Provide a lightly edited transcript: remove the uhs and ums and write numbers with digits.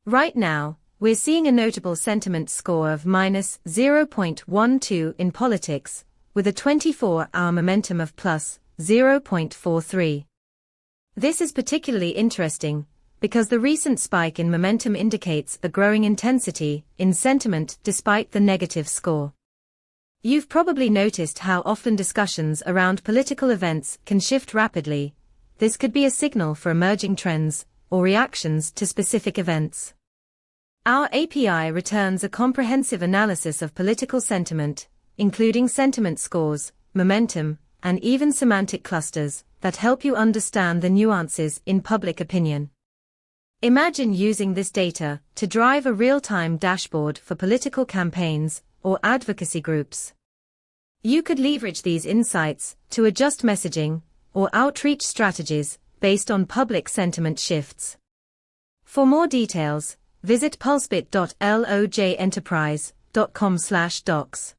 Right now, we're seeing a notable sentiment score of minus 0.12 in politics, with a 24-hour momentum of plus 0.43. This is particularly interesting, because the recent spike in momentum indicates a growing intensity in sentiment despite the negative score. You've probably noticed how often discussions around political events can shift rapidly. This could be a signal for emerging trends or reactions to specific events. Our API returns a comprehensive analysis of political sentiment, including sentiment scores, momentum, and even semantic clusters that help you understand the nuances in public opinion. Imagine using this data to drive a real-time dashboard for political campaigns or advocacy groups. You could leverage these insights to adjust messaging or outreach strategies based on public sentiment shifts. For more details, visit pulsebit.lojenterprise.com/docs.